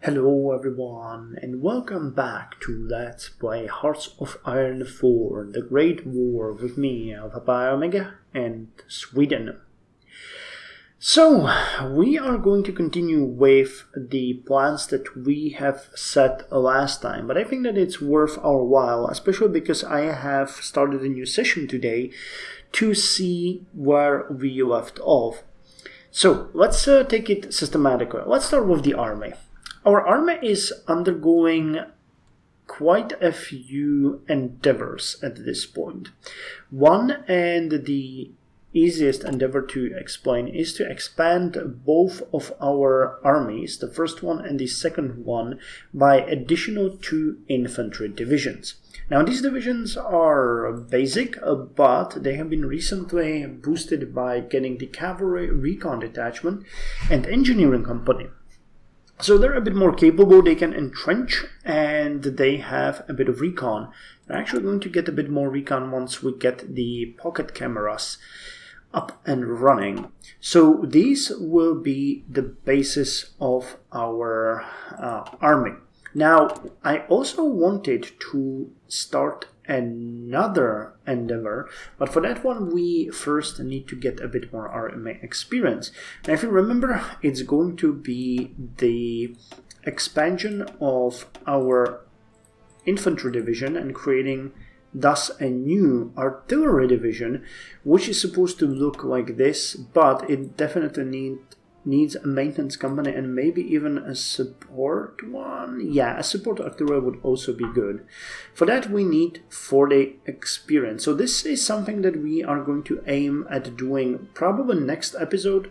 Hello everyone, and welcome back to Let's Play Hearts of Iron 4, The Great War with me, Papa Omega, and Sweden. So, we are going to continue with the plans that we have set last time, but I think that it's worth our while, especially because I have started a new session today to see where we left off. So, let's take it systematically. Let's start with the army. Our army is undergoing quite a few endeavors at this point. One, and the easiest endeavor to explain, is to expand both of our armies, the first one and the second one, by additional 2 infantry divisions. Now, these divisions are basic, but they have been recently boosted by getting the cavalry recon detachment and engineering company. So they're a bit more capable, they can entrench, and they have a bit of recon. We're actually going to get a bit more recon once we get the pocket cameras up and running. So these will be the basis of our army. Now, I also wanted to start another endeavor, but for that one we first need to get a bit more army experience. And if you remember, it's going to be the expansion of our infantry division and creating thus a new artillery division, which is supposed to look like this, but it definitely needs a maintenance company and maybe even a support one. Yeah, a support artillery would also be good. For that we need 40 experience. So this is something that we are going to aim at doing probably next episode,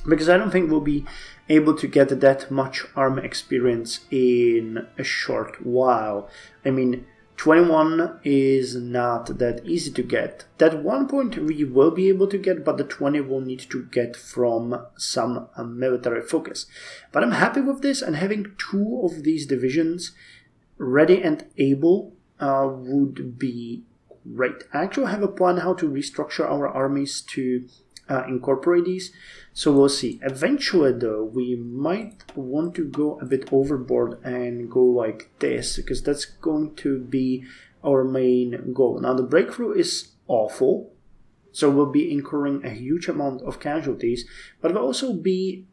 because I don't think we'll be able to get that much army experience in a short while. I mean, 21 is not that easy to get. That 1 point we will be able to get, but the 20 we'll need to get from some military focus. But I'm happy with this, and having 2 of these divisions ready and able would be great. I actually have a plan how to restructure our armies to incorporate these, so we'll see. Eventually though, we might want to go a bit overboard and go like this, because that's going to be our main goal. Now, the breakthrough is awful, so we'll be incurring a huge amount of casualties, but we'll also be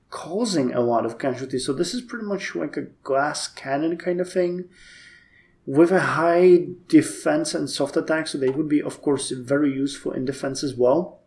causing a lot of casualties. So this is pretty much like a glass cannon kind of thing with a high defense and soft attack, so they would be of course very useful in defense as well.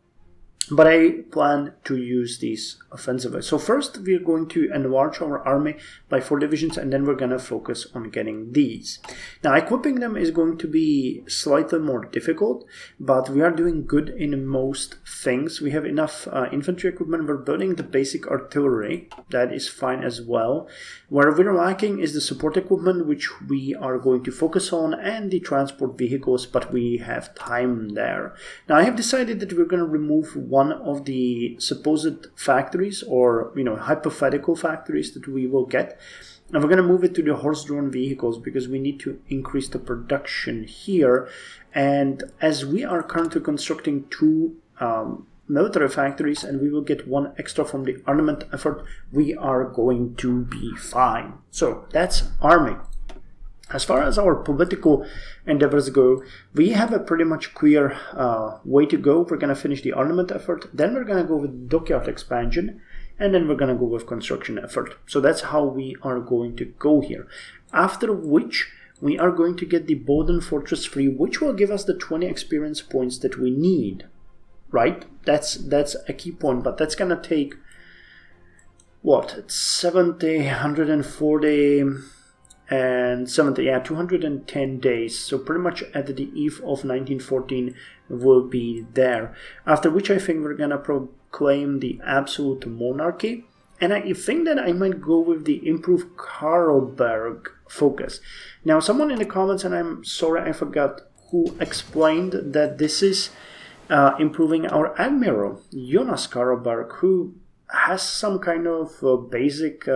But I plan to use these offensively. So first we are going to enlarge our army by 4 divisions, and then we're going to focus on getting these. Now, equipping them is going to be slightly more difficult, but we are doing good in most things. We have enough infantry equipment. We're building the basic artillery. That is fine as well. Where we're lacking is the support equipment, which we are going to focus on, and the transport vehicles, but we have time there. Now, I have decided that we're going to remove one of the supposed factories, or hypothetical factories that we will get, and we're going to move it to the horse-drawn vehicles, because we need to increase the production here. And as we are currently constructing 2 military factories, and we will get 1 extra from the armament effort, we are going to be fine. So that's army. As far as our political endeavors go, we have a pretty much clear way to go. We're going to finish the armament effort, then we're going to go with dockyard expansion, and then we're going to go with construction effort. So that's how we are going to go here. After which, we are going to get the Bowden Fortress 3, which will give us the 20 experience points that we need. Right? That's a key point, but that's going to take, what, it's 70, 140... and 70, 210 days. So pretty much at the eve of 1914 will be there. After which I think we're gonna proclaim the absolute monarchy. And I think that I might go with the improved Karlberg focus. Now, someone in the comments, and I'm sorry I forgot who, explained that this is improving our admiral, Jonas Karlberg, who has some kind of basic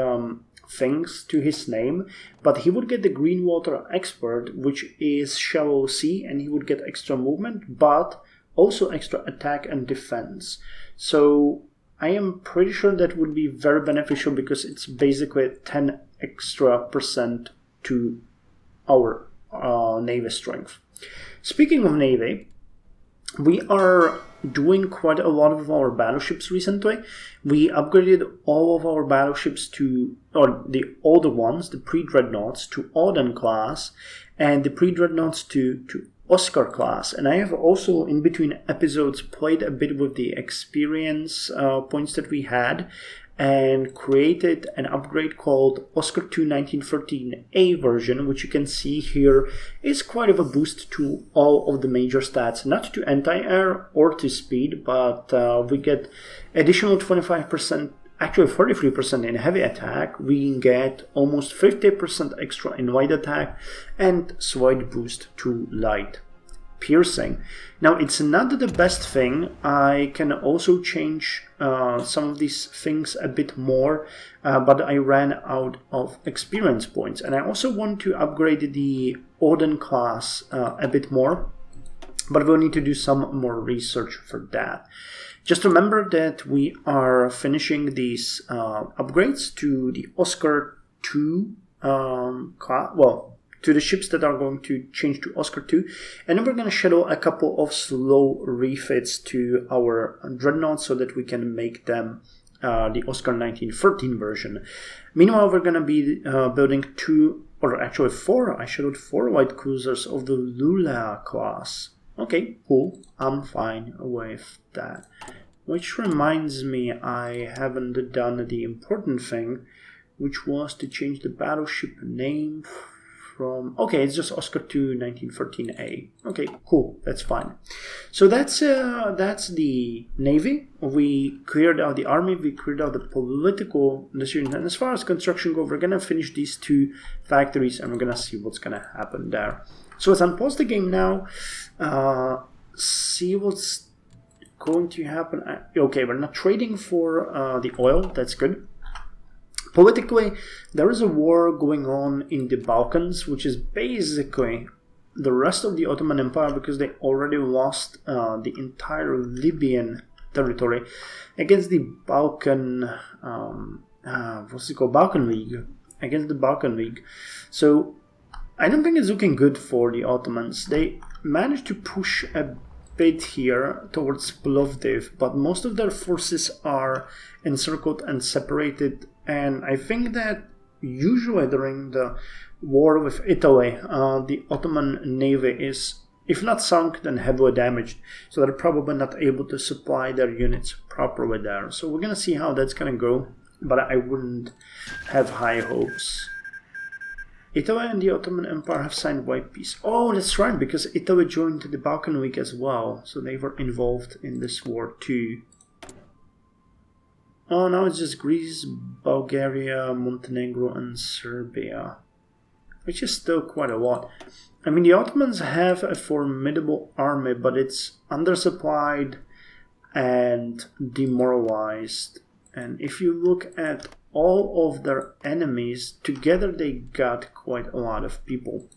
things to his name, but he would get the green water expert, which is shallow sea, and he would get extra movement, but also extra attack and defense. So I am pretty sure that would be very beneficial because it's basically 10% extra to our Navy strength. Speaking of Navy, we are doing quite a lot of our battleships recently. We upgraded all of our battleships to, or the older ones, the pre-Dreadnoughts, to Odin class, and the pre-Dreadnoughts to Oscar class. And I have also, in between episodes, played a bit with the experience points that we had, and created an upgrade called Oscar 2 1913A version, which you can see here is quite of a boost to all of the major stats, not to anti-air or to speed, but we get additional 25%, actually 33% in heavy attack. We get almost 50% extra in wide attack and slight boost to light piercing. Now, it's not the best thing. I can also change some of these things a bit more, but I ran out of experience points. And I also want to upgrade the Odin class a bit more, but we'll need to do some more research for that. Just remember that we are finishing these upgrades to the Oscar 2 class, well, to the ships that are going to change to Oscar 2, and then we're going to schedule a couple of slow refits to our Dreadnoughts so that we can make them the Oscar 1913 version. Meanwhile, we're going to be building 2, or actually 4, I scheduled 4 light cruisers of the Lula class. Okay, cool, I'm fine with that. Which reminds me, I haven't done the important thing, which was to change the battleship name from, okay, it's just Oscar 2 1913A. Okay, cool, that's fine. So that's the Navy. We cleared out the army, we cleared out the political decisions, and as far as construction goes, we're gonna finish these 2 factories and we're gonna see what's gonna happen there. So let's unpause the game now, see what's going to happen. Okay, we're not trading for the oil, that's good. Politically, there is a war going on in the Balkans, which is basically the rest of the Ottoman Empire, because they already lost the entire Libyan territory against the Balkan, what's it called? Balkan League. Against the Balkan League. So I don't think it's looking good for the Ottomans. They managed to push a bit here towards Plovdiv, but most of their forces are encircled and separated. And I think that usually during the war with Italy, the Ottoman Navy is, if not sunk, then heavily damaged. So they're probably not able to supply their units properly there. So we're going to see how that's going to go, but I wouldn't have high hopes. Italy and the Ottoman Empire have signed white peace. Oh, that's right, because Italy joined the Balkan League as well. So they were involved in this war too. Oh, now it's just Greece, Bulgaria, Montenegro, and Serbia, which is still quite a lot. I mean, the Ottomans have a formidable army, but it's undersupplied and demoralized. And if you look at all of their enemies, together they got quite a lot of people.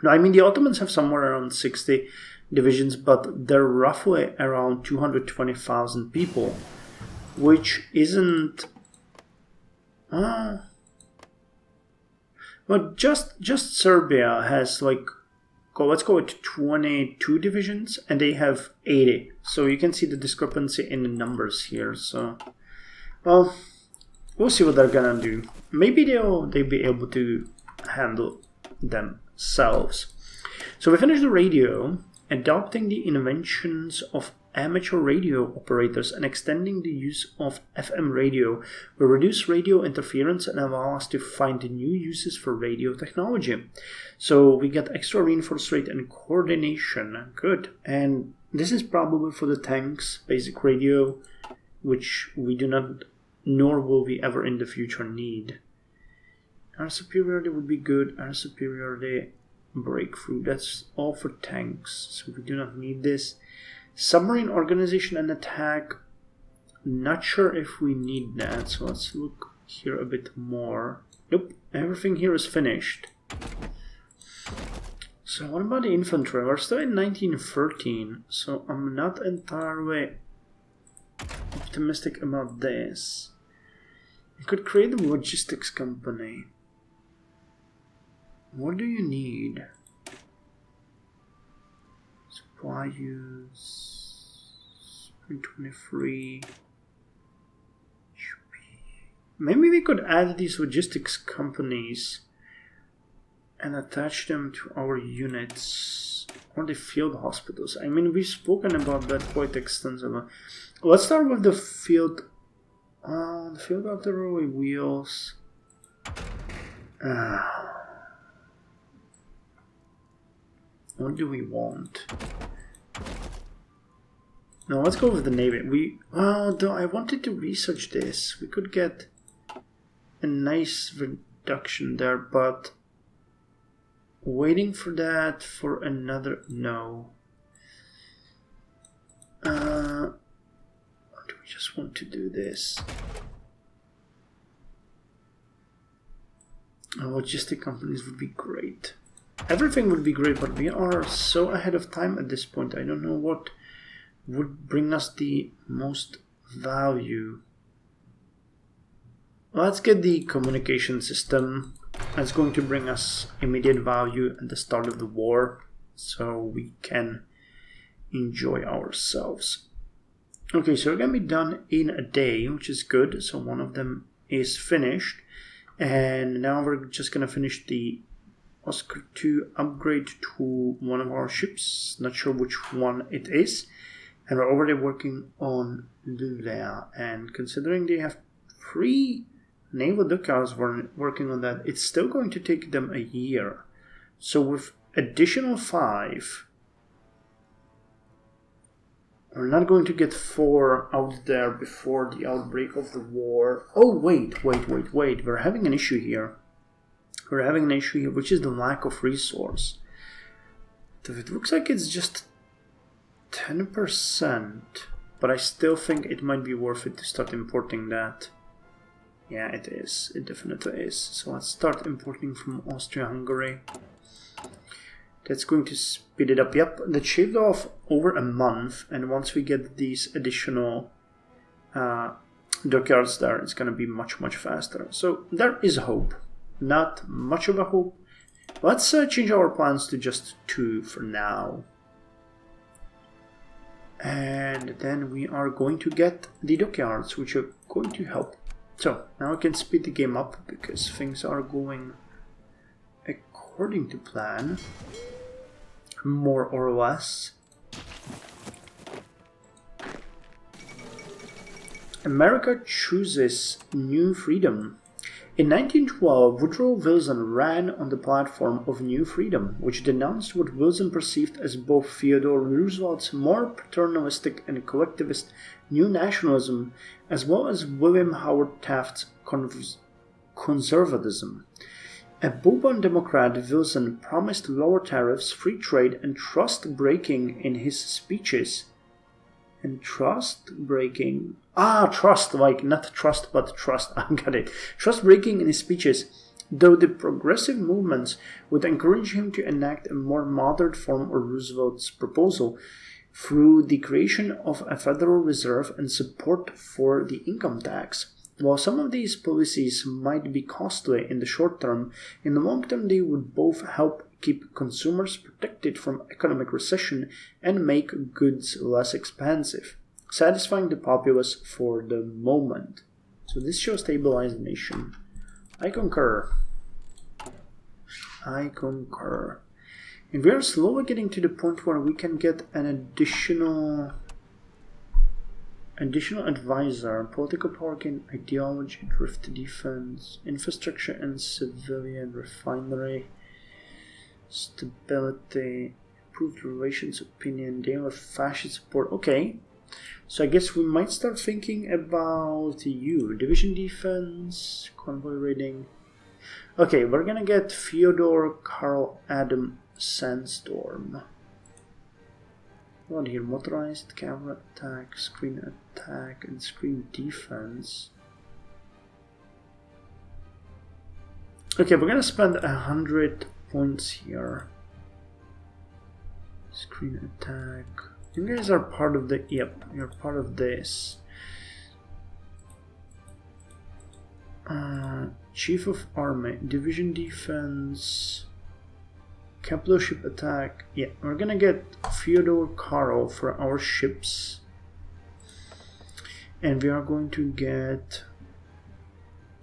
Now, I mean, the Ottomans have somewhere around 60 divisions, but they're roughly around 220,000 people. Which isn't, well, just Serbia has like, let's go with 22 divisions, and they have 80. So you can see the discrepancy in the numbers here. So, well, we'll see what they're gonna do. Maybe they'll be able to handle themselves. So we finished the radio, adopting the inventions of amateur radio operators and extending the use of FM radio will reduce radio interference and allow us to find new uses for radio technology. So we get extra reinforce rate and coordination. Good. And this is probably for the tanks, basic radio, which we do not, nor will we ever in the future need. Air superiority would be good. Air superiority, breakthrough. That's all for tanks, so we do not need this. Submarine organization and attack, not sure if we need that, so let's look here a bit more. Nope, everything here is finished. So what about the infantry? We're still in 1913, so I'm not entirely optimistic about this. You could create a logistics company. What do you need? Supply use. Spring 23. Maybe we could add these logistics companies and attach them to our units or the field hospitals. I mean, we've spoken about that quite extensively. Let's start with the field artillery wheels. What do we want? No, let's go with the navy. Though I wanted to research this. We could get a nice reduction there, but waiting for that for another no. Or do we just want to do this? Logistic companies would be great. Everything would be great, but we are so ahead of time at this point. I don't know what would bring us the most value. Let's get the communication system. That's going to bring us immediate value at the start of the war, so we can enjoy ourselves. Okay, so we're gonna be done in a day, which is good. So one of them is finished, and now we're just gonna finish the Oscar II upgrade to one of our ships. Not sure which one it is, and we're already working on Libya. And considering they have 3 naval dockyards working on that, it's still going to take them a year. So with additional 5, we're not going to get 4 out there before the outbreak of the war. Oh, wait. We're having an issue here. Which is the lack of resource. It looks like it's just 10%, but I still think it might be worth it to start importing that. Yeah, it is. It definitely is. So let's start importing from Austria-Hungary. That's going to speed it up. Yep, that shaved off over a month, and once we get these additional dockyards there, it's going to be much, much faster. So there is hope. Not much of a hope. Let's change our plans to just 2 for now. And then we are going to get the dockyards, which are going to help. So now I can speed the game up because things are going according to plan, more or less. America chooses new freedom. In 1912, Woodrow Wilson ran on the platform of New Freedom, which denounced what Wilson perceived as both Theodore Roosevelt's more paternalistic and collectivist new nationalism, as well as William Howard Taft's conservatism. A Bourbon Democrat, Wilson promised lower tariffs, free trade, and trust-breaking in his speeches. And trust-breaking... trust, like not trust, but trust. I got it. Trust-breaking in his speeches, though the progressive movements would encourage him to enact a more moderate form of Roosevelt's proposal through the creation of a Federal Reserve and support for the income tax. While some of these policies might be costly in the short term, in the long term they would both help keep consumers protected from economic recession and make goods less expensive, satisfying the populace for the moment. So this shows stabilize the nation. I concur. And we are slowly getting to the point where we can get an additional advisor, political power gain, ideology, drift defense, infrastructure and civilian refinery, stability, improved relations, opinion, deal with fascist support. Okay, so I guess we might start thinking about you. Division defense, convoy raiding. Okay, we're gonna get Fyodor Karl Adam Sandstorm. What here? Motorized cavalry attack, screen attack, and screen defense. Okay, we're gonna spend 100 points here. Screen attack. You guys are part of the... Yep, you're part of this. Chief of Army, Division Defense, Capital Ship Attack. Yeah, we're gonna get Fyodor Karl for our ships. And we are going to get...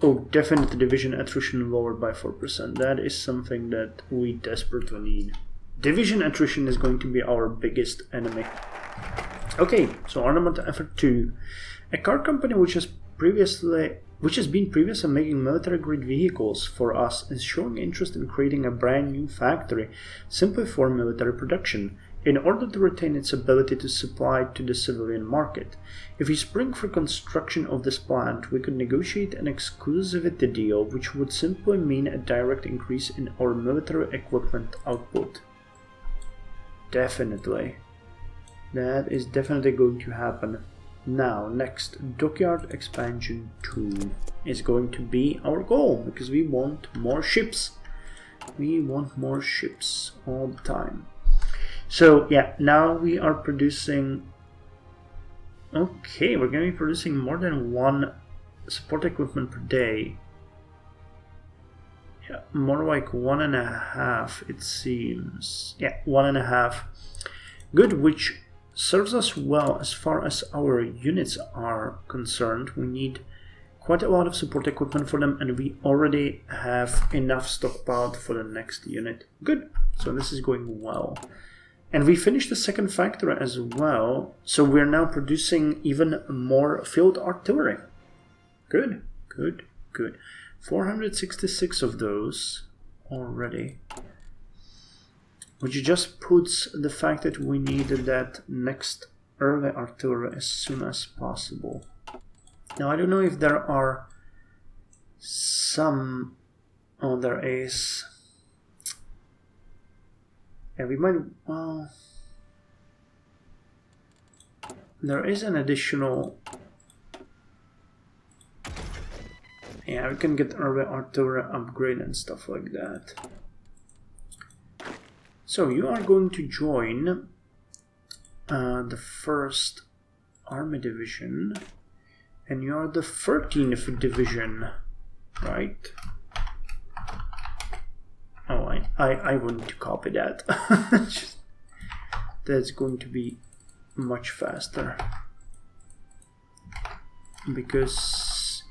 Oh, definitely division attrition lowered by 4%. That is something that we desperately need. Division attrition is going to be our biggest enemy. Okay, so Armament Effort 2. A car company which has been previously making military-grade vehicles for us is showing interest in creating a brand new factory simply for military production, in order to retain its ability to supply to the civilian market. If we spring for construction of this plant, we could negotiate an exclusivity deal, which would simply mean a direct increase in our military equipment output. Definitely. That is definitely going to happen. Now, next, Dockyard Expansion 2 is going to be our goal, because we want more ships. We want more ships all the time. So, yeah, now we are producing... Okay, we're going to be producing more than one support equipment per day. Yeah, more like 1.5, it seems. Yeah, 1.5. Good, which serves us well as far as our units are concerned. We need quite a lot of support equipment for them, and we already have enough stockpiled for the next unit. Good, so this is going well. And we finished the second factory as well, so we're now producing even more field artillery. Good, good, good. 466 of those already. Which just puts the fact that we need that next early artillery as soon as possible. Now I don't know if there are some... Oh, there is... Yeah, we might... Well... There is an additional... Yeah, we can get early artillery upgrade and stuff like that. So you are going to join the 1st Army Division, and you are the 13th Division, right? Oh, I want to copy that. That's going to be much faster. Because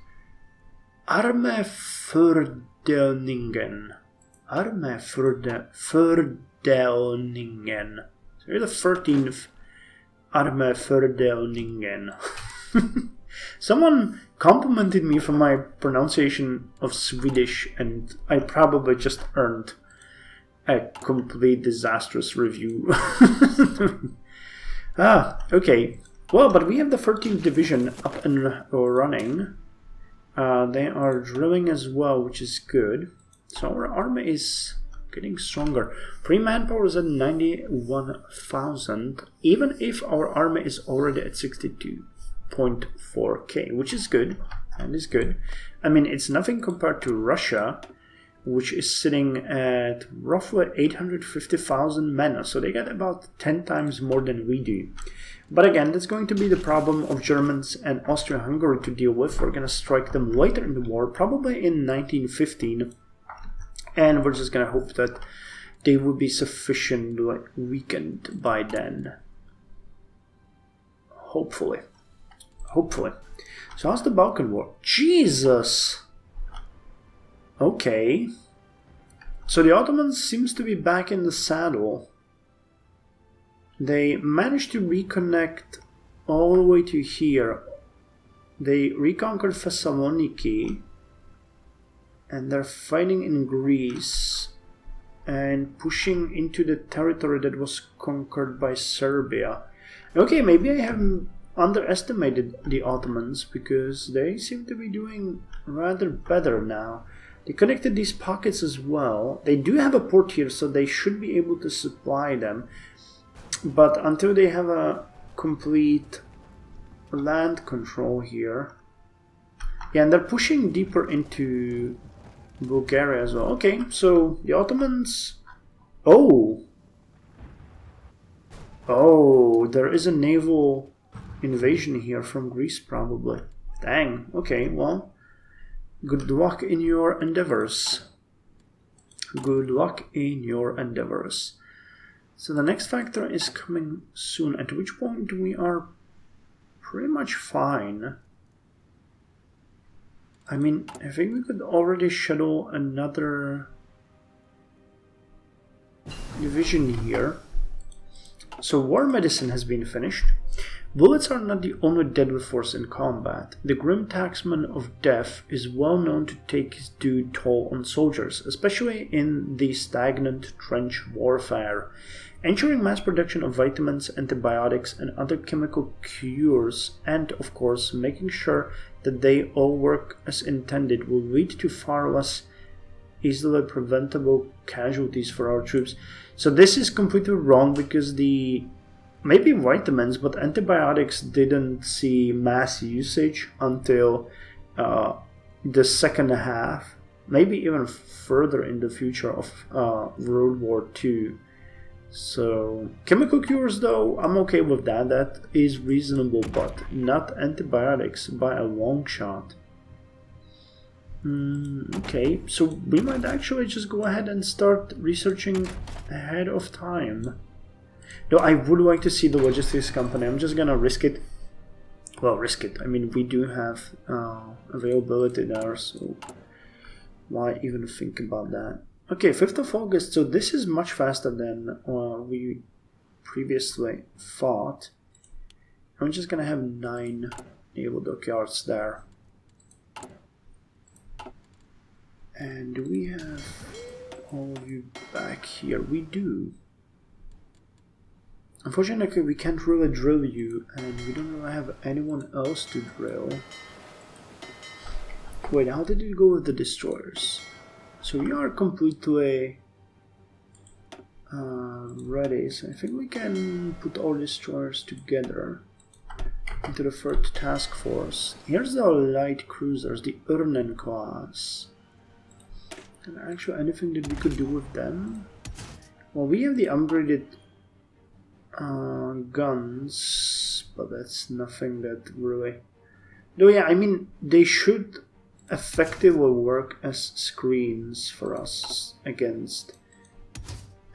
Arme Fördelningen. Arme Fördelningen. So you're the 13th Arme Fördelningen. Someone complimented me for my pronunciation of Swedish, and I probably just earned a complete disastrous review. Okay. Well, but we have the 13th Division up and running. They are drilling as well, which is good. So our army is getting stronger. Free manpower is at 91,000, even if our army is already at 62.4k, which is good. That is good. I mean, it's nothing compared to Russia, which is sitting at roughly 850,000 men. So they get about 10 times more than we do. But again, that's going to be the problem of Germans and Austria-Hungary to deal with. We're going to strike them later in the war, probably in 1915. And we're just going to hope that they will be sufficiently weakened by then. Hopefully. Hopefully. So how's the Balkan War? Jesus! Okay. So the Ottomans seems to be back in the saddle. They managed to reconnect all the way to here. They reconquered Thessaloniki. And they're fighting in Greece. And pushing into the territory that was conquered by Serbia. Okay, maybe I have underestimated the Ottomans, because they seem to be doing rather better now. They connected these pockets as well. They do have a port here, so they should be able to supply them. But until they have a complete land control here... Yeah, and they're pushing deeper into Bulgaria as well. Okay, so the Ottomans... Oh! Oh, there is a naval invasion here from Greece, probably. Dang, okay, well... Good luck in your endeavors. Good luck in your endeavors. So the next factor is coming soon, at which point we are pretty much fine. I mean, I think we could already schedule another division here. So war medicine has been finished. Bullets are not the only deadly force in combat. The grim taxman of death is well known to take his due toll on soldiers, especially in the stagnant trench warfare. Ensuring mass production of vitamins, antibiotics, and other chemical cures, and of course making sure that they all work as intended, will lead to far less easily preventable casualties for our troops. So this is completely wrong, because maybe vitamins, but antibiotics didn't see mass usage until the second half, maybe even further in the future of World War II. So chemical cures, though, I'm okay with that. That is reasonable, but not antibiotics by a long shot. Okay, so we might actually just go ahead and start researching ahead of time. Though I would like to see the logistics company. I'm just gonna risk it. Well, risk it. I mean, we do have availability there, so why even think about that? Okay, 5th of August, so this is much faster than we previously thought. I'm just gonna have 9 naval dockyards there. And do we have all of you back here? We do. Unfortunately, we can't really drill you, and we don't really have anyone else to drill. Wait, how did it go with the destroyers? So we are completely ready, so I think we can put all destroyers together into the 3rd task force. Here's the light cruisers, the Urnen class. And actually, anything that we could do with them? Well, we have the upgraded guns, but that's nothing that really... Though yeah, I mean, they should effectively work as screens for us against,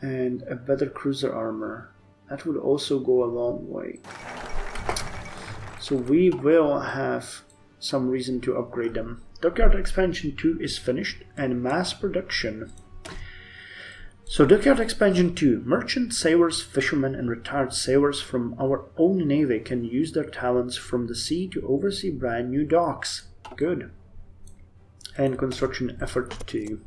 and a better cruiser armor. That would also go a long way. So we will have some reason to upgrade them. Dockyard Expansion 2 is finished, and mass production. So Dockyard Expansion 2. Merchant sailors, fishermen, and retired sailors from our own navy can use their talents from the sea to oversee brand new docks. Good. And construction effort 2.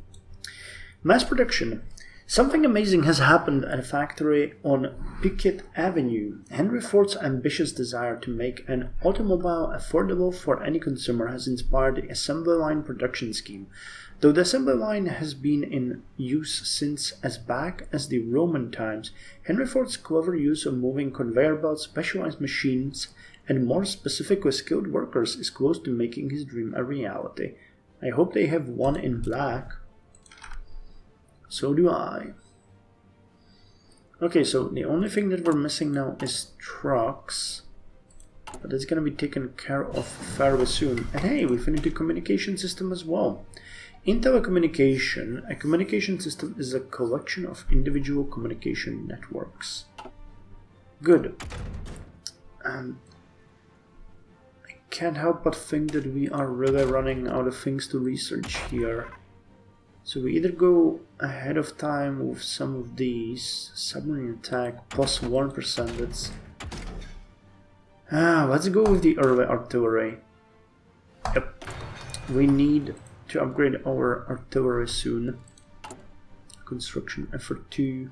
Mass production. Something amazing has happened at a factory on Pickett Avenue. Henry Ford's ambitious desire to make an automobile affordable for any consumer has inspired the assembly line production scheme. Though the assembly line has been in use since as back as the Roman times, Henry Ford's clever use of moving conveyor belts, specialized machines, and more specifically skilled workers is close to making his dream a reality. I hope they have one in black. So do I. Okay, so the only thing that we're missing now is trucks. But it's gonna be taken care of fairly soon. And hey, we finished the communication system as well. In telecommunication, a communication system is a collection of individual communication networks. Good. And I can't help but think that we are really running out of things to research here. So we either go ahead of time with some of these. Submarine attack plus 1%. Let's go with the early artillery. Yep. We need to upgrade our artillery soon. Construction effort 2.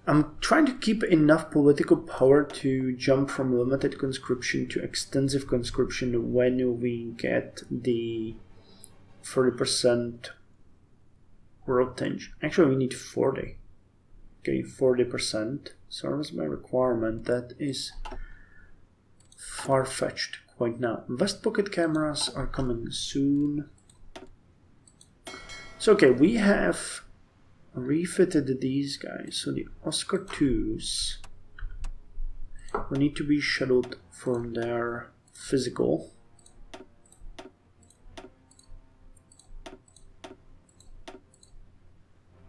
I'm trying to keep enough political power to jump from limited conscription to extensive conscription when we get the 30% world tinge. Actually, we need 40. Okay, 40%. Service by requirement. That is far-fetched quite now. Vest pocket cameras are coming soon. So okay, we have refitted these guys. So the Oscar 2s will need to be scheduled for their physical.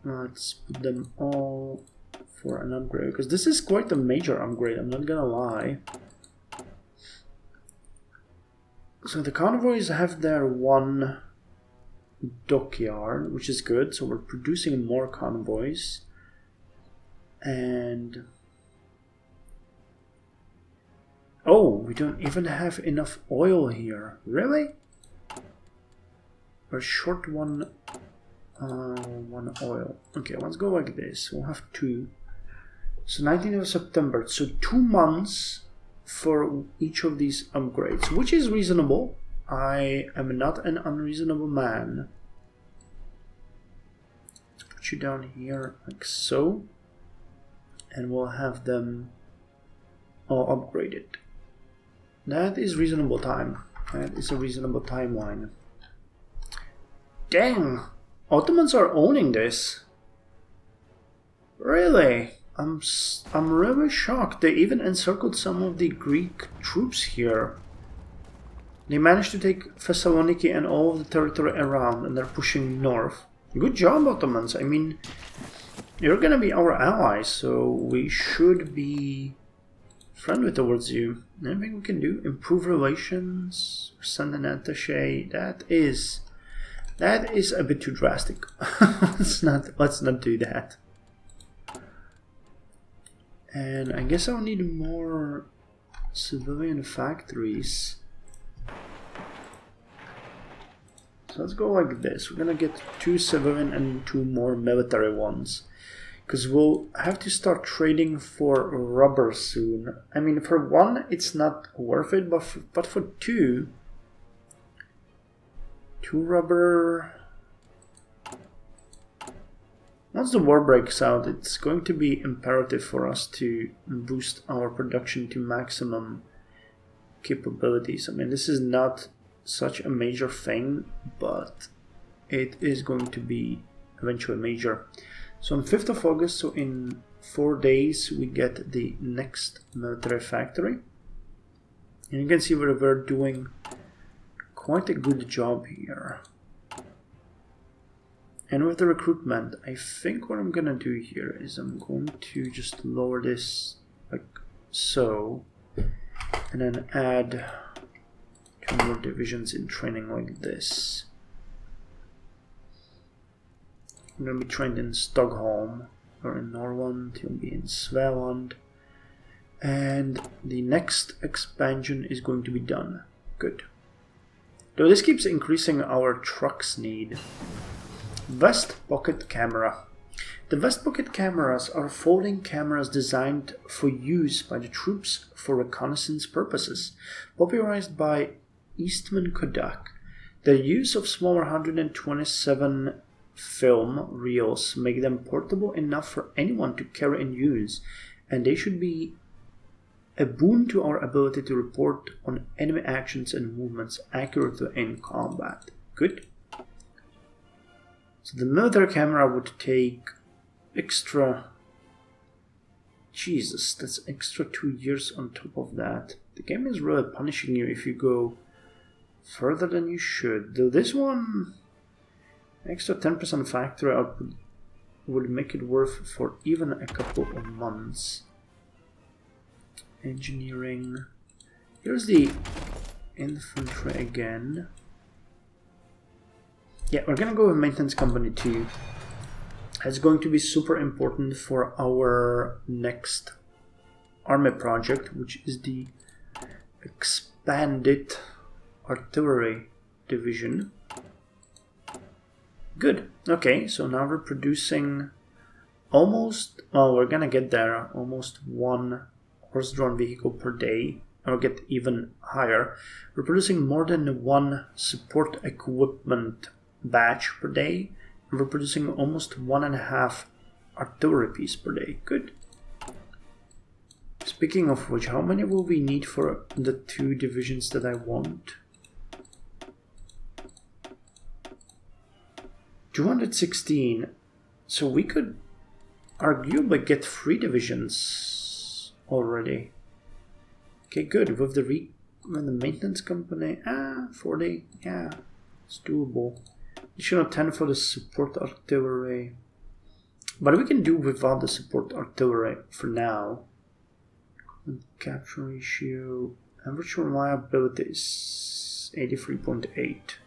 Let's put them all for an upgrade, because this is quite a major upgrade, I'm not gonna lie. So the convoys have their one dockyard, which is good, so we're producing more convoys. And oh, we don't even have enough oil here. Really? We're short one oil. Okay, let's go like this. We'll have 2. So 19th of September. So 2 months for each of these upgrades, which is reasonable. I am not an unreasonable man. Let's put you down here like so. And we'll have them all upgraded. That is reasonable time. That is a reasonable timeline. Dang! Ottomans are owning this. Really? I'm really shocked. They even encircled some of the Greek troops here. They managed to take Thessaloniki and all of the territory around, and they're pushing north. Good job, Ottomans. I mean, you're gonna be our allies, so we should be friendly towards you. Anything we can do? Improve relations, send an attaché. That is a bit too drastic. let's not do that. And I guess I'll need more civilian factories. So let's go like this. We're gonna get 2 civilian and 2 more military ones. Because we'll have to start trading for rubber soon. I mean, for 1, it's not worth it, but for 2 rubber. Once the war breaks out, it's going to be imperative for us to boost our production to maximum capabilities. I mean, this is not such a major thing, but it is going to be eventually major. So on 5th of August, so in 4 days, we get the next military factory. And you can see where we're doing quite a good job here. And with the recruitment, I think what I'm gonna do here is I'm going to just lower this like so, and then add 2 more divisions in training like this. I'm gonna be trained in Stockholm or in Norrland, you'll be in Svealand. And the next expansion is going to be done. Good. Though this keeps increasing our trucks need. Vest pocket camera. The vest pocket cameras are folding cameras designed for use by the troops for reconnaissance purposes. Popularized by Eastman Kodak. The use of smaller 127 film reels make them portable enough for anyone to carry and use, and they should be a boon to our ability to report on enemy actions and movements accurately in combat. Good. So the military camera would take extra... Jesus, that's extra 2 years on top of that. The game is really punishing you if you go further than you should. Though this one, extra 10% factory output would make it worth for even a couple of months. Engineering. Here's the infantry again. Yeah, we're gonna go with maintenance company 2. It's going to be super important for our next army project, which is the expanded artillery division. Good. Okay, so now we're producing almost, well, we're gonna get there, almost 1 horse-drawn vehicle per day, or get even higher. We're producing more than 1 support equipment batch per day. We're producing almost 1.5 artillery piece per day. Good. Speaking of which, how many will we need for the 2 divisions that I want? 216. So we could arguably get 3 divisions already. Okay, good. With the maintenance company, 40. Yeah, it's doable. Additional 10 for the support artillery. But we can do without the support artillery for now. Capture ratio, average reliability is 83.8.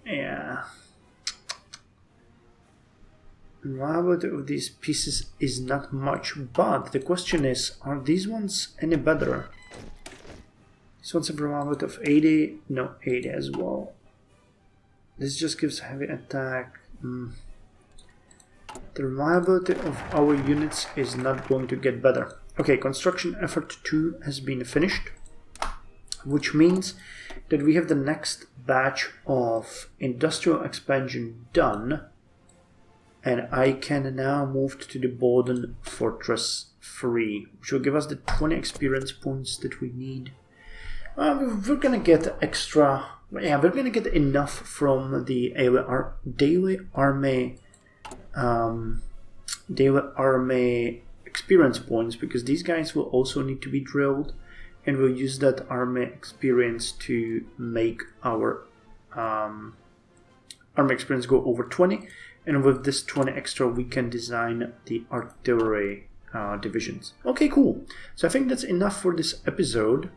Yeah. Reliability of these pieces is not much, but the question is, are these ones any better? This one's a reliability of 80, no, 80 as well. This just gives heavy attack. The reliability of our units is not going to get better. Okay, construction effort 2 has been finished, which means that we have the next batch of industrial expansion done, and I can now move to the Borden Fortress 3, which will give us the 20 experience points that we need. We're gonna get extra, yeah, we're gonna get enough from the daily army experience points, because these guys will also need to be drilled, and we'll use that army experience to make our army experience go over 20, and with this 20 extra we can design the artillery divisions. Okay, cool. So I think that's enough for this episode.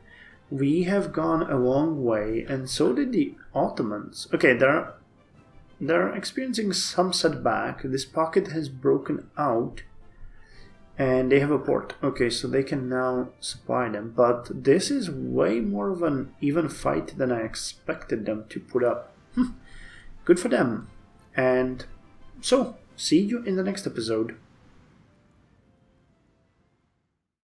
We have gone a long way, and so did the Ottomans. Okay, they're experiencing some setback. This pocket has broken out, and they have a port. Okay, so they can now supply them, but this is way more of an even fight than I expected them to put up. Good for them. And so, see you in the next episode.